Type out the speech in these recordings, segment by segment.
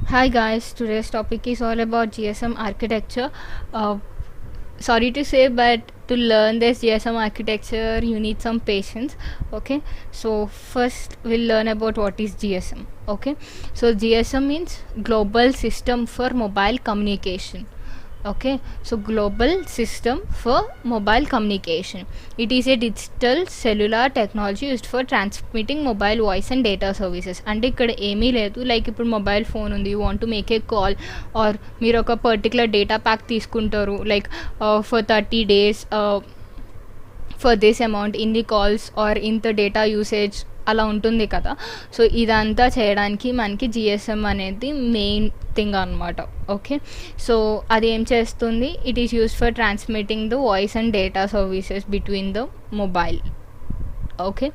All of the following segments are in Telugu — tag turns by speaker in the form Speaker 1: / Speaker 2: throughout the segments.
Speaker 1: Hi guys, today's topic is all about GSM architecture. Uh, Sorry to say, but to learn this GSM architecture, you need some patience. Okay, so first we'll learn about what is GSM. Okay, so GSM means Global System for Mobile Communication. Okay, so global system for mobile communication. It is a digital cellular technology used for transmitting mobile voice and data services. అంటే ఇక్కడ ఏమీ లేదు, లైక్ ఇప్పుడు మొబైల్ ఫోన్ ఉంది, you want to make a call or మీరు ఒక పర్టికులర్ డేటా ప్యాక్ తీసుకుంటారు, like for 30 days for this amount ఇన్ని కాల్స్ ఆర్ ఇంత డేటా యూసేజ్ అలా ఉంటుంది కదా. సో ఇదంతా చేయడానికి మనకి జిఎస్ఎం అనేది మెయిన్ థింగ్ అనమాట. ఓకే, సో అది ఏం చేస్తుంది, it is used for transmitting the voice and data services between the mobile. Okay,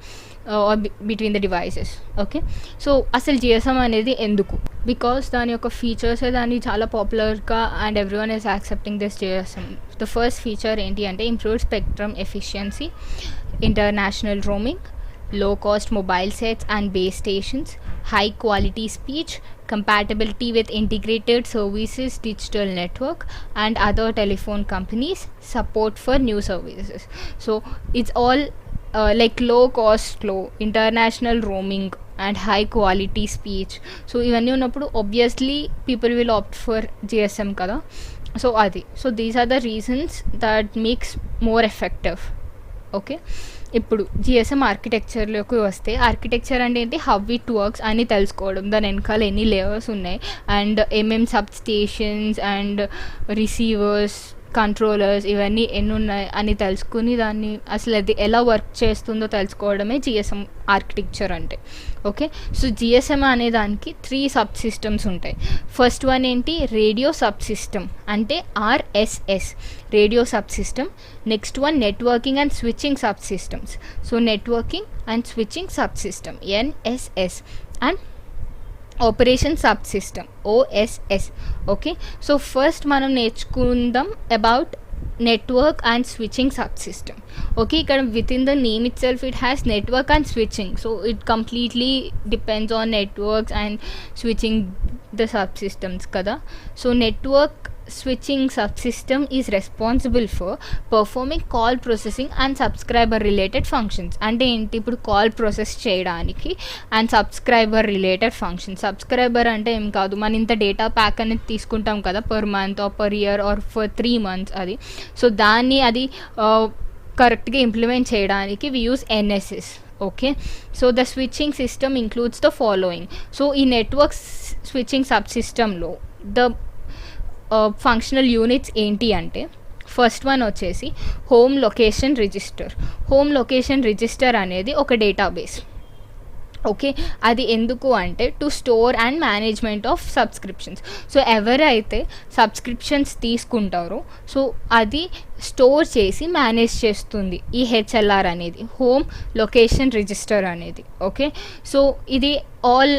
Speaker 1: between the devices. Okay, so అసలు జిఎస్ఎం అనేది ఎందుకు? బికాస్ దాని యొక్క ఫీచర్సే దాన్ని చాలా పాపులర్గా and everyone is accepting this GSM. The first feature ఏంటి అంటే improved spectrum efficiency, international roaming, low cost mobile sets and base stations, high quality speech, compatibility with integrated services digital network and other telephone companies, support for new services. So it's all like low cost, low international roaming and high quality speech. So ఇవన్నీ ఉన్నప్పుడు obviously people will opt for GSM కదా. సో అది, so these are the reasons that makes more effective. Okay, ఇప్పుడు జిఎస్ఎం ఆర్కిటెక్చర్లోకి వస్తే, ఆర్కిటెక్చర్ అంటే ఏంటి, హౌ ఇట్ వర్క్స్ అని తెలుసుకోవడం, దాని వెనకాల ఎన్ని లేయర్స్ ఉన్నాయి అండ్ ఏమేం sub stations and receivers, controllers ఇవన్నీ ఎన్ని ఉన్నాయి అని తెలుసుకుని దాన్ని అసలు అది ఎలా వర్క్ చేస్తుందో తెలుసుకోవడమే జిఎస్ఎం ఆర్కిటెక్చర్ అంటే. ఓకే, సో జిఎస్ఎం అనే దానికి 3 సబ్ సిస్టమ్స్ ఉంటాయి. ఫస్ట్ వన్ ఏంటి, రేడియో సబ్ సిస్టమ్ అంటే RSS, radio subsystem. Next one networking and switching subsystems, so networking and switching subsystem NSS. And operation subsystem OSS. Okay, so first మనం నేర్చుకుందాం about network and switching subsystem. Okay, ఇక్కడ within the name itself it has network and switching, so it completely depends on networks and switching the subsystems కదా. So network switching subsystem is responsible for performing call processing and subscriber related functions. అంటే ఏంటి, ఇప్పుడు కాల్ ప్రాసెస్ చేయడానికి and subscriber related function. Subscriber అంటే ఏం కాదు, మన ఇంత డేటా ప్యాక్ అనేది తీసుకుంటాం కదా per month or per year or for 3 months అది. సో దాన్ని అది కరెక్ట్గా ఇంప్లిమెంట్ చేయడానికి we use NSS. Okay, so the switching system includes the following. So ఈ నెట్వర్క్ స్విచ్చింగ్ సబ్ సిస్టంలో ద ఫంక్షనల్ యూనిట్స్ ఏంటి అంటే, ఫస్ట్ వన్ వచ్చేసి home location register. Home location register అనేది ఒక డేటాబేస్. ఓకే, అది ఎందుకు అంటే to store and management of subscriptions. So ఎవరైతే సబ్స్క్రిప్షన్స్ తీసుకుంటారో సో అది స్టోర్ చేసి మేనేజ్ చేస్తుంది ఈ హెచ్ఎల్ఆర్ అనేది, హోమ్ లొకేషన్ రిజిస్టర్ అనేది. ఓకే, సో ఇది ఆల్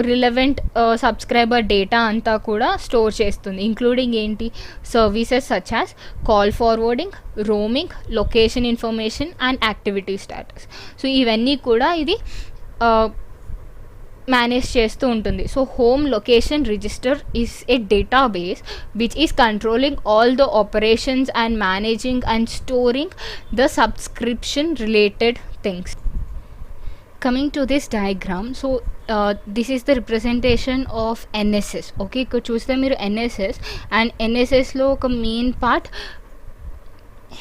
Speaker 1: రిలవెంట్ సబ్స్క్రైబర్ డేటా అంతా కూడా స్టోర్ చేస్తుంది, ఇంక్లూడింగ్ ఏంటి, services such as call forwarding, roaming, location information and activity status. So ఇవన్నీ కూడా ఇది మేనేజ్ చేస్తూ ఉంటుంది. So home location register is a database which is controlling all the operations and managing and storing the subscription related things. Coming to this diagram, so this is the representation of NSS. Okay, ఇక్కడ చూస్తే మీరు ఎన్ఎస్ఎస్ అండ్ ఎన్ఎస్ఎస్లో ఒక మెయిన్ పార్ట్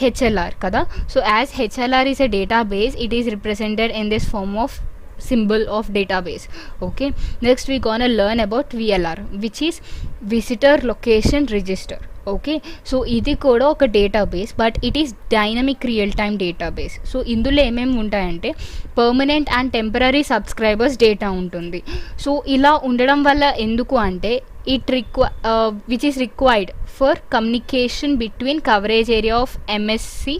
Speaker 1: హెచ్ఎల్ఆర్ కదా. So as HLR is a database, it is represented in this form of symbol of database. Okay, next we gonna learn about VLR, which is visitor location register. Okay, so ఇది కూడా ఒక database, but it is dynamic real time database. So ఇందులో ఏమేమి ఉంటాయంటే permanent and temporary subscribers data ఉంటుంది. సో ఇలా ఉండడం వల్ల ఎందుకు అంటే it which is required for communication between coverage area of MSC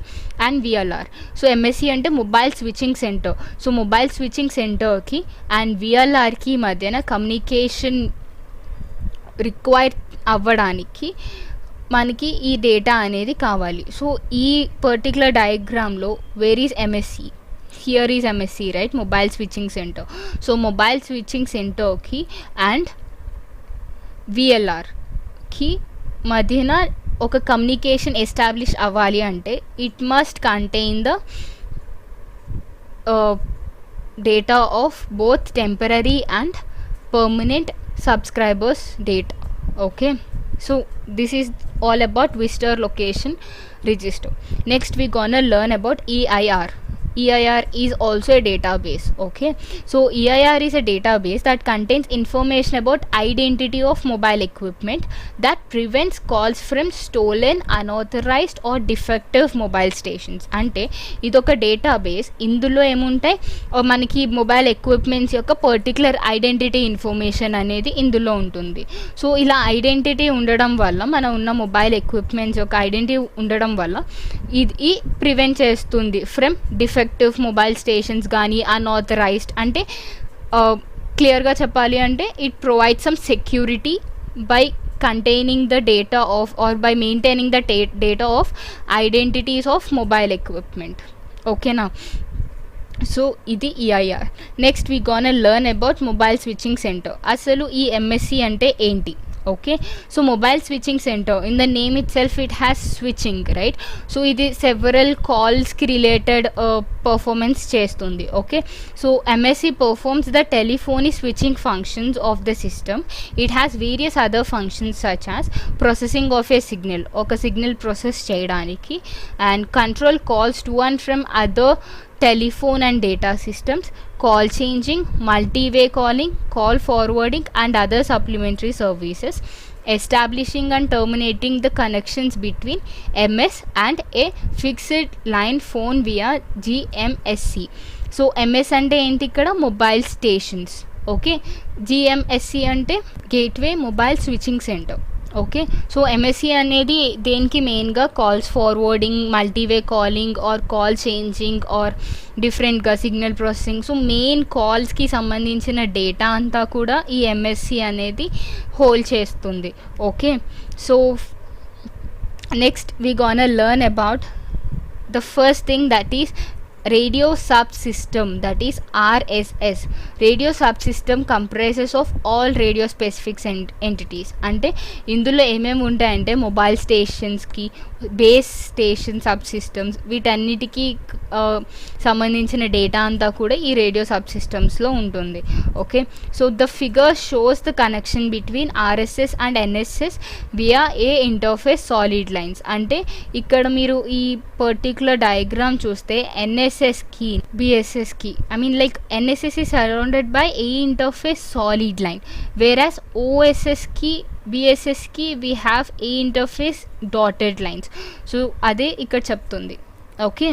Speaker 1: and VLR. So MSC అంటే mobile switching centre. So mobile switching సెంటర్కి అండ్ విఎల్ఆర్కి మధ్యన కమ్యూనికేషన్ రిక్వైర్ అవ్వడానికి మనకి ఈ డేటా అనేది కావాలి. సో ఈ పర్టికులర్ డయాగ్రామ్లో where is MSC, here is MSC right, mobile switching centre. So mobile switching సెంటర్కి అండ్ విఎల్ఆర్కి మధ్యన ఒక కమ్యూనికేషన్ ఎస్టాబ్లిష్ అవ్వాలి అంటే it must contain the data of both temporary and permanent subscribers data. Okay, so this is all about visitor location register. Next we gonna learn about EIR. EIR is also a database. Okay, so EIR is a database that contains information about identity of mobile equipment that prevents calls from stolen, unauthorized or defective mobile stations. అంటే ఇదొక డేటాబేస్. ఇందులో ఏముంటాయి, మనకి మొబైల్ ఎక్విప్మెంట్స్ యొక్క పర్టికులర్ ఐడెంటిటీ ఇన్ఫర్మేషన్ అనేది ఇందులో ఉంటుంది. సో ఇలా ఐడెంటిటీ ఉండడం వల్ల, మనం ఉన్న మొబైల్ ఎక్విప్మెంట్స్ యొక్క ఐడెంటిటీ ఉండడం వల్ల ఇది ప్రివెంట్ చేస్తుంది ఫ్రమ్ డిఫెక్టివ్ మొబైల్ స్టేషన్స్ కానీ అన్ఆథరైజ్డ్. అంటే క్లియర్గా చెప్పాలి అంటే it provide some security by containing the data of or by maintaining the data of identities of mobile equipment. Okay na, so ఇది EIR. Next we gonna learn about mobile switching center. అసలు ఈ MSC అంటే ఏంటి? Okay, so mobile switching centre, in the name itself it has switching, right? So ఇది సెవరల్ కాల్స్కి రిలేటెడ్ పర్ఫార్మెన్స్ చేస్తుంది. Okay, so MSC performs the telephony switching functions of the system. It has various other functions such as processing of A signal, ఒక సిగ్నల్ ప్రాసెస్ చేయడానికి, and control calls to and from other telephone and data systems, call changing, multi-way calling, call forwarding and other supplementary services, establishing and terminating the connections between MS and a fixed line phone via GMSC. So MS అంటే ఏంటి ఇక్కడ? Mobile stations. ఓకే, GMSC అంటే gateway mobile switching centre. Okay, so MSC అనేది దేనికి మెయిన్గా calls forwarding, multiway calling or call changing or డిఫరెంట్గా సిగ్నల్ ప్రాసెసింగ్. సో మెయిన్ కాల్స్కి సంబంధించిన డేటా అంతా కూడా ఈ MSC అనేది హోల్డ్ చేస్తుంది. Okay, so next we gonna learn about the first thing that is radio subsystem, that is RSS. Radio subsystem comprises of all radio specific entities. అంటే ఇందులో ఏమేమి ఉంటాయంటే మొబైల్ స్టేషన్స్కి బేస్ స్టేషన్ సబ్ సిస్టమ్స్, వీటన్నిటికీ సంబంధించిన డేటా అంతా కూడా ఈ రేడియో సబ్ సిస్టమ్స్లో ఉంటుంది. Okay, so the figure shows the connection between RSS and NSS via A interface solid lines. అంటే ఇక్కడ మీరు ఈ పర్టికులర్ డయాగ్రామ్ చూస్తే NSS కి BSS కి, I mean like NSS is surrounded by a interface solid line, whereas OSS కి BSS కి we have a interface dotted lines. So అదే ఇక్కడ చెప్తుంది. ఓకే,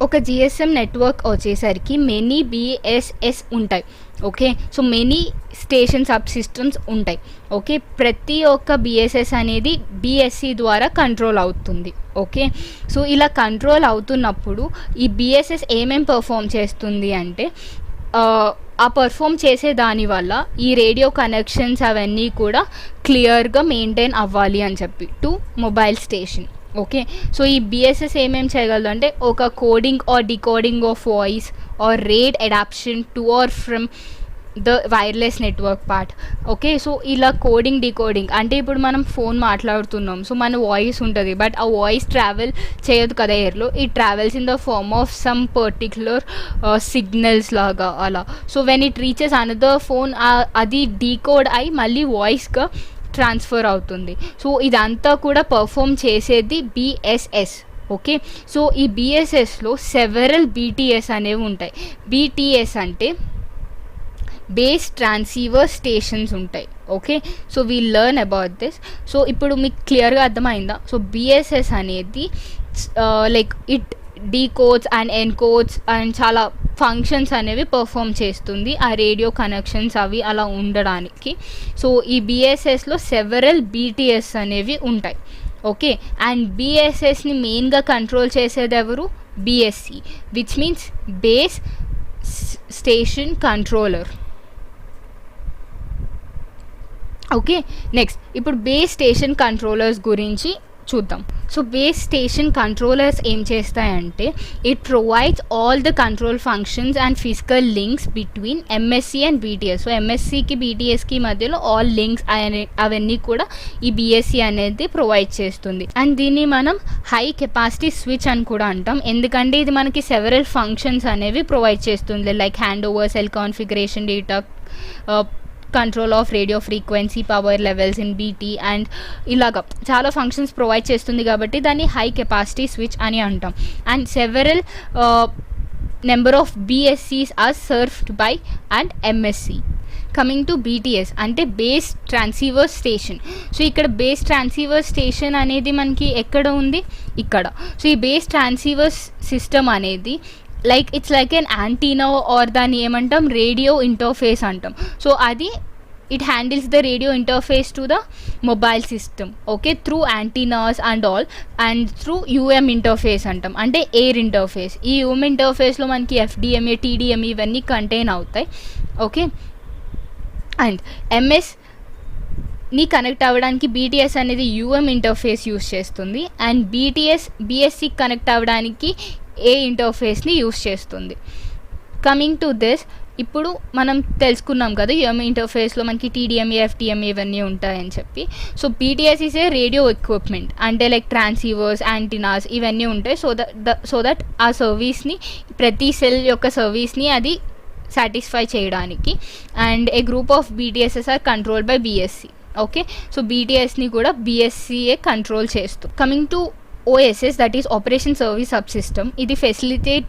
Speaker 1: ఒక GSM నెట్వర్క్ వచ్చేసరికి మెనీ BSS ఉంటాయి. Okay, so many station subsystems ఉంటాయి. ఓకే, ప్రతి ఒక్క BSS అనేది BSC ద్వారా కంట్రోల్ అవుతుంది. ఓకే, సో ఇలా కంట్రోల్ అవుతున్నప్పుడు ఈ BSS ఏమేం పర్ఫామ్ చేస్తుంది అంటే, ఆ పర్ఫామ్ చేసే దానివల్ల ఈ రేడియో కనెక్షన్స్ అవన్నీ కూడా క్లియర్గా మెయింటైన్ అవ్వాలి అని చెప్పి to mobile station. Okay, so ఈ BSS ఏమేం చేయగలదు అంటే ఒక coding or decoding of voice or rate adaptation to or from the wireless network part. Okay, so ఇలా కోడింగ్ డికోడింగ్ అంటే ఇప్పుడు మనం ఫోన్ మాట్లాడుతున్నాం, సో మన వాయిస్ ఉంటుంది, బట్ ఆ వాయిస్ ట్రావెల్ చేయదు కదా ఎయిర్లో. It travels in the form of some particular signals లాగా అలా. So when it reaches another phone, అది డీకోడ్ అయి మళ్ళీ వాయిస్గా ట్రాన్స్ఫర్ అవుతుంది. సో ఇదంతా కూడా పర్ఫామ్ చేసేది BSS. ఓకే, సో ఈ BSSలో సెవరల్ BTS అనేవి ఉంటాయి. BTS అంటే బేస్ ట్రాన్సీవర్ స్టేషన్స్ ఉంటాయి. Okay, so we learn about this. So ఇప్పుడు మీకు క్లియర్గా అర్థమైందా? సో BSS అనేది like it decodes and encodes and చాలా ఫంక్షన్స్ అనేవి పర్ఫామ్ చేస్తుంది ఆ రేడియో కనెక్షన్స్ అవి అలా ఉండడానికి. సో ఈ BSSలో సెవరల్ BTS అనేవి ఉంటాయి. ఓకే, అండ్ BSSని మెయిన్గా కంట్రోల్ చేసేది ఎవరు? BSC, which means base station controller. Okay, next ఇప్పుడు బేస్ స్టేషన్ కంట్రోలర్స్ గురించి చూద్దాం. సో బేస్ స్టేషన్ కంట్రోలర్స్ ఏం చేస్తాయంటే it provides all the control functions and physical links between MSC and BTS. So ఎంఎస్సికి బీటీఎస్కి మధ్యలో ఆల్ లింక్స్ అవన్నీ కూడా ఈ బిఎస్సి అనేది ప్రొవైడ్ చేస్తుంది. అండ్ దీన్ని మనం హై కెపాసిటీ స్విచ్ అని కూడా అంటాం, ఎందుకంటే ఇది మనకి సెవరల్ ఫంక్షన్స్ అనేవి ప్రొవైడ్ చేస్తుంది, like hand over, cell configuration, data control of radio frequency, power levels in BT and ఇలాగా చాలా ఫంక్షన్స్ ప్రొవైడ్ చేస్తుంది కాబట్టి దాన్ని హై కెపాసిటీ స్విచ్ అని అంటాం. And several number of BSCs are served by and MSC. Coming to BTS అంటే బేస్ ట్రాన్సీవర్ స్టేషన్. సో ఇక్కడ బేస్ ట్రాన్సీవర్ స్టేషన్ అనేది మనకి ఎక్కడ ఉంది, ఇక్కడ. సో ఈ బేస్ ట్రాన్సీవర్ సిస్టమ్ అనేది it's like an antenna or దాన్ని ఏమంటాం, రేడియో ఇంటర్ఫేస్ అంటాం. సో అది it handles the radio interface to the mobile system, okay, through antennas and all, and through UM interface అంటాం, అంటే ఎయిర్ ఇంటర్ఫేస్. ఈ UM ఇంటర్ఫేస్లో మనకి FDMA, TDMA ఇవన్నీ కంటైన్ అవుతాయి, ఓకే. అండ్ ఎంఎస్ని కనెక్ట్ అవ్వడానికి బీటీఎస్ అనేది UM ఇంటర్ఫేస్ యూస్ చేస్తుంది, అండ్ బిఎస్సికి కనెక్ట్ అవ్వడానికి ఏ ఇంటర్ఫేస్ని యూస్ చేస్తుంది. కమింగ్ టు దిస్, ఇప్పుడు మనం తెలుసుకున్నాం కదా UM ఇంటర్ఫేస్లో మనకి TDMA, FDMA ఇవన్నీ ఉంటాయని చెప్పి. So BTS is a radio equipment, అంటే లైక్ ట్రాన్సీవర్స్, యాంటీనాస్ ఇవన్నీ ఉంటాయి. సో దట్ ఆ సర్వీస్ని, ప్రతి సెల్ యొక్క సర్వీస్ని అది సాటిస్ఫై చేయడానికి. And a group of BTSs are control by BSC, okay. So బీటీఎస్ని కూడా బిఎస్సిఏ కంట్రోల్ చేస్తూ. Coming to OSS, that is Operation Service Subsystem, ఇది facilitate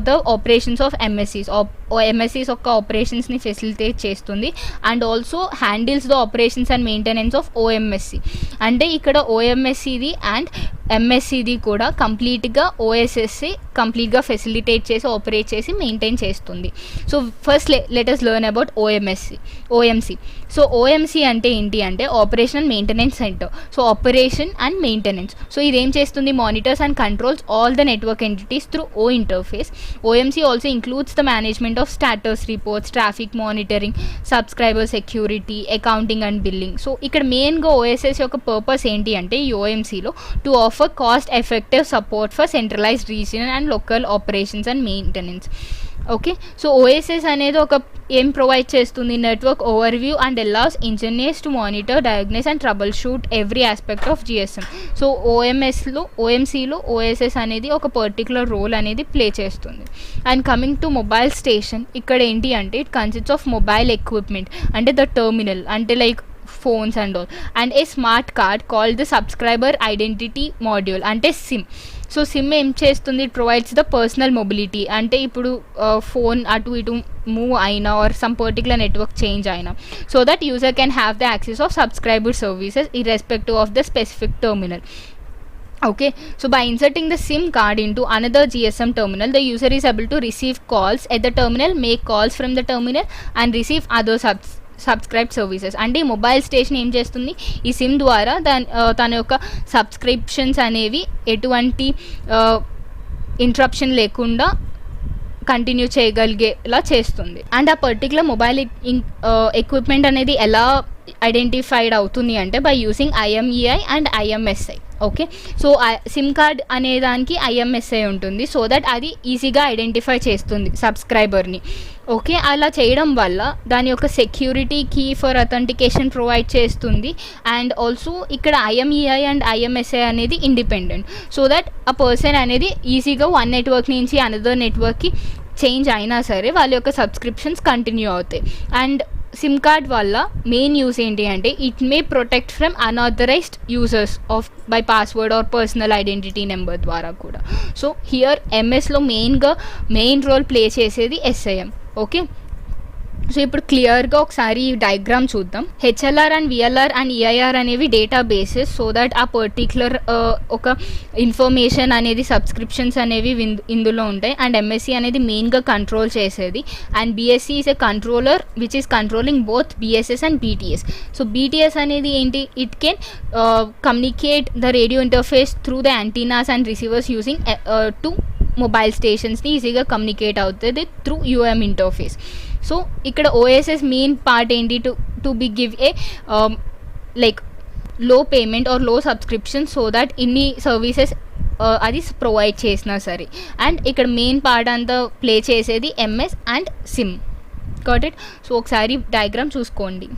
Speaker 1: the operations of MSCs యొక్క ఆపరేషన్స్ని ఫెసిలిటేట్ చేస్తుంది. And also handles the operations and maintenance of OMSC. అంటే ఇక్కడ OMSCది అండ్ ఎంఎస్సిది కూడా కంప్లీట్గా OSSని కంప్లీట్గా ఫెసిలిటేట్ చేసి, ఆపరేట్ చేసి, మెయింటైన్ చేస్తుంది. So first let us learn about OMC. So OMC అంటే ఏంటి అంటే operation and maintenance centre. So operation and maintenance. So ఇదేం చేస్తుంది, monitors and controls all the network entities through O interface. OMC also includes the management of status reports, traffic monitoring, subscriber security, accounting and billing. So ఇక్కడ మెయిన్గా OSS యొక్క పర్పస్ ఏంటి అంటే ఈ OMCలో to offer cost effective support for centralised region and local operations and maintenance, okay. So OSS అనేది ఒక ఏం ప్రొవైడ్ చేస్తుంది, network overview and allows engineers to monitor, diagnose and troubleshoot every aspect of GSM. So OMCలో OSS అనేది ఒక పర్టికులర్ రోల్ అనేది ప్లే చేస్తుంది. And coming to mobile station, ఇక్కడ ఏంటి అంటే it consists of mobile equipment, అంటే ద టర్మినల్, అంటే like phones and all, and a smart card called the subscriber identity module, అంటే సిమ్. సో సిమ్ ఏం చేస్తుంది, it provides the personal mobility, అంటే ఇప్పుడు ఫోన్ అటు ఇటు మూవ్ అయినా or some particular network change అయినా, so that user can have the access of subscriber services irrespective of the specific terminal. Okay, so by inserting the SIM card into another GSM terminal, the user is able to receive calls at the terminal, make calls from the terminal and receive other subscribe services. అంటే ఈ మొబైల్ స్టేషన్ ఏం చేస్తుంది, ఈ సిమ్ ద్వారా తన యొక్క సబ్స్క్రిప్షన్స్ అనేవి ఎటువంటి ఇంటరప్షన్ లేకుండా కంటిన్యూ చేయగలిగేలా చేస్తుంది. అండ్ ఆ పర్టికులర్ మొబైల్ ఎక్విప్మెంట్ అనేది ఎలా ఐడెంటిఫైడ్ అవుతుంది అంటే by using IMEI and IMSI, okay. So SIM card అనే దానికి IMSI ఉంటుంది, సో దట్ అది ఈజీగా ఐడెంటిఫై చేస్తుంది సబ్స్క్రైబర్ని, ఓకే. అలా చేయడం వల్ల దాని యొక్క security key for authentication provide చేస్తుంది. అండ్ ఆల్సో ఇక్కడ IMEI అండ్ IMSI అనేది ఇండిపెండెంట్, సో దట్ ఆ పర్సన్ అనేది ఈజీగా వన్ నెట్వర్క్ నుంచి అనదర్ నెట్వర్క్కి చేంజ్ అయినా సరే వాళ్ళ యొక్క సబ్స్క్రిప్షన్స్ కంటిన్యూ అవుతాయి. అండ్ సిమ్ కార్డ్ వల్ల మెయిన్ యూస్ ఏంటి అంటే it may protect from unauthorised users of by password or personal identity number ద్వారా కూడా. సో హియర్ ఎంఎస్లో మెయిన్ రోల్ ప్లే చేసేది SIM, ఓకే. సో ఇప్పుడు క్లియర్గా ఒకసారి ఈ డయాగ్రామ్ చూద్దాం. HLR and VLR and EIR అనేవి డేటా బేసెస్, సో దట్ ఆ పర్టిక్యులర్ ఒక ఇన్ఫర్మేషన్ అనేది సబ్స్క్రిప్షన్స్ అనేవి ఇందులో ఉంటాయి. అండ్ MSC అనేది మెయిన్గా కంట్రోల్ చేసేది. And BSC is a controller which is controlling both BSS and BTS. So BTS అనేది ఏంటి, it can communicate the radio interface through the antennas and receivers using to mobile స్టేషన్స్ని ఈజీగా కమ్యూనికేట్ అవుతుంది త్రూ UM ఇంటర్ఫేస్. సో ఇక్కడ OSS మెయిన్ పార్ట్ ఏంటి, to be give a like లో పేమెంట్ ఆర్ లో సబ్స్క్రిప్షన్ సో దట్ ఇన్ని సర్వీసెస్ అది ప్రొవైడ్ చేసినా సరే. అండ్ ఇక్కడ మెయిన్ పార్ట్ అంతా ప్లే చేసేది MS and SIM. Got it. So ఒకసారి డయాగ్రామ్ చూసుకోండి.